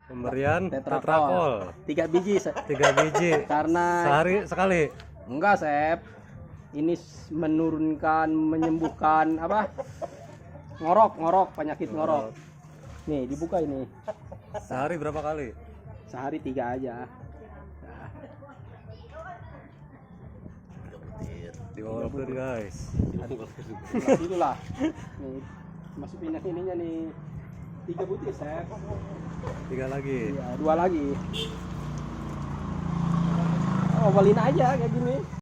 Pemberian Tetrakol. tetrakol 3 biji. 3 biji Karena sehari sekali. enggak, Sep. Ini menurunkan, menyembuhkan apa? Ngorok, penyakit ngorok. Nih, dibuka ini. Sehari berapa kali? Sehari 3 aja. Diwalaupun guys. Itulah. Nih, masukin ininya nih. 3 butir, Sep. 3 lagi. Iya, 2 lagi. Oh, ovalin aja kayak gini.